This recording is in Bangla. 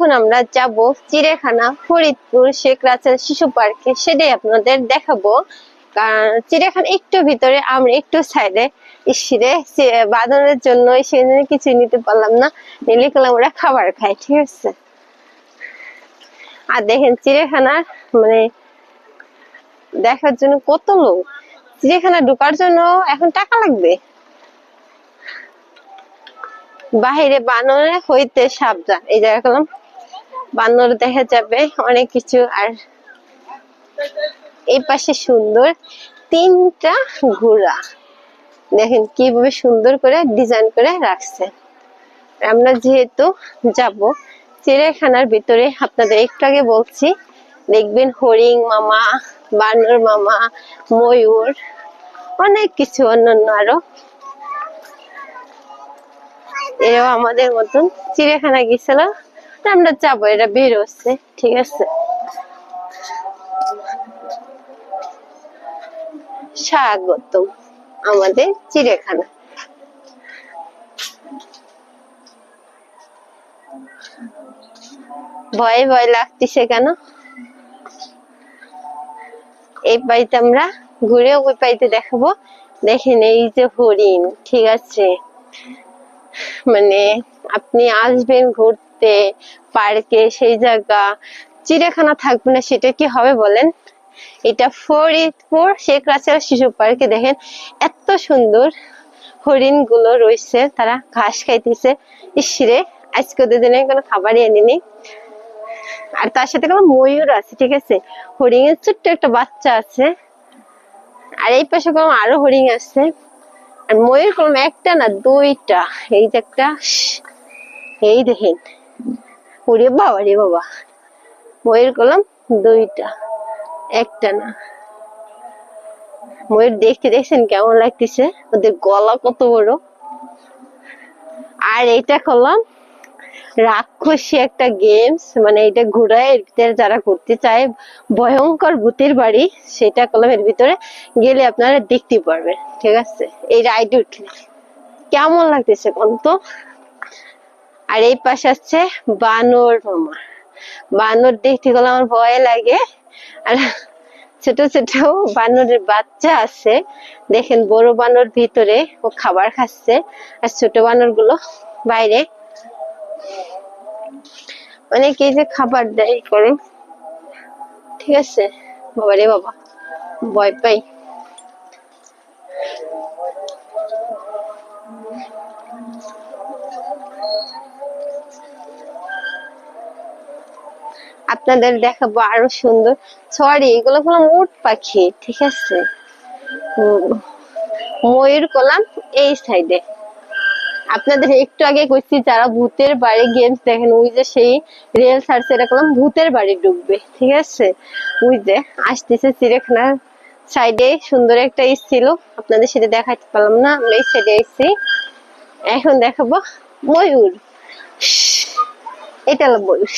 এখন আমরা যাব চিড়িয়াখানা ফরিদপুর শেখ রাসেল শিশু পার্কে, সেটাই আপনাদের দেখাবো। কারণ চিড়িয়াখানা একটু ভিতরে, আমরা একটু সাইডে। ইসিরে বাঁদরের জন্য সেখানে কিছু নিতে পারলাম না, নিলে গেলাম ওরা খাবার খায়, ঠিক আছে। আর দেখেন চিড়িয়াখানার মানে দেখার জন্য কত লোক। চিড়িয়াখানা ঢোকার জন্য এখন টাকা লাগবে। বাহিরে বানর হইতে সাবধান, এই জায়গা গেলাম বানর দেখা যাবে অনেক কিছু। আর এই পাশে সুন্দর 3টা ঘোড়া, দেখেন কিভাবে সুন্দর করে ডিজাইন করে রাখছে। আমরা যেহেতু যাব চিড়িয়াখানার ভিতরে, আপনাদের একটু আগে বলছি, দেখবেন হরিণ মামা, বানর মামা, ময়ূর, অনেক কিছু অন্যান্য আরো। এরাও আমাদের মতন চিড়িয়াখানা গেছিল, আমরা যাবো, এরা বের হচ্ছে, ঠিক আছে। স্বাগতম আমাদের চিড়িয়াখানা। ভয় ভয় লাগতেছে কেন? এই পাইতে আমরা ঘুরে ওই পাইতে দেখাবো। দেখেন এই যে হরিণ, ঠিক আছে। মানে আপনি আসবেন ঘুরতে পার্কে, সেই জায়গা চিড়িয়াখানা থাকবে না, সেটা কি হবে বলেন? এটা ফরিদপুর শেখ রাসেল শিশু পার্কে। দেখেন এত সুন্দর হরিণ গুলো রয়েছে, তারা ঘাস খাইতেছে। ইসরে আজকে ওদের জন্য কোনো খাবারই আনিনি। আর তার সাথে কোনো ময়ূর আছে, ঠিক আছে। হরিণের ছোট্ট একটা বাচ্চা আছে, আর এই পাশে কোনো আরো হরিণ আছে। আর ময়ূর কলম একটা না 2টা, এই যে একটা, এই দেখেন, ওরে বাবা রে বাবা, ময়ূর কলম 2টা, একটা না। ময়ূর দেখতে দেখছেন কেমন লাগতেছে, ওদের গলা কত বড়। আর এটা করলাম রাক্ষসী একটা গেমস, মানে এটা ঘোড়ায়, এর ভিতরে যারা করতে চায় ভয়ঙ্কর ভূতের বাড়ি, সেটা করলাম। এর ভিতরে গেলে আপনারা দেখতে পারবেন, ঠিক আছে। এই রাইডে উঠলে কেমন লাগতেছে কোন তো। আর এই পাশে আছে বানর মামা। বানর দেখতে গেলে আমার ভয় লাগে। আর ছোট ছোট বানরের বাচ্চা আছে, দেখেন বড় বানর ভিতরে ও খাবার খাচ্ছে, আর ছোট বানর গুলো বাইরে। অনেকে যে খাবার দেয় করে, ঠিক আছে। বাবা রে বাবা, ভয় পাই। আপনাদের দেখাবো আরো সুন্দর। সরি, এগুলো কোনো উট পাখি, ঠিক আছে। ময়ূর কলাম এই সাইডে। আপনাদের একটু আগে কইছি যারা ভূতের বাড়ি গেমস দেখেন, ওই যে সেই রেল সার্চ, এটা করলাম ভূতের বাড়ি ঢুকবে, ঠিক আছে। ওই যে আসতেছে চিড়িয়াখানার সাইডে সুন্দর একটা ছিল, আপনাদের সেটা দেখাতে পারলাম না, আমরা এই সাইডে এসেছি। এখন দেখাবো ময়ূর। এটা হলো ময়ূর।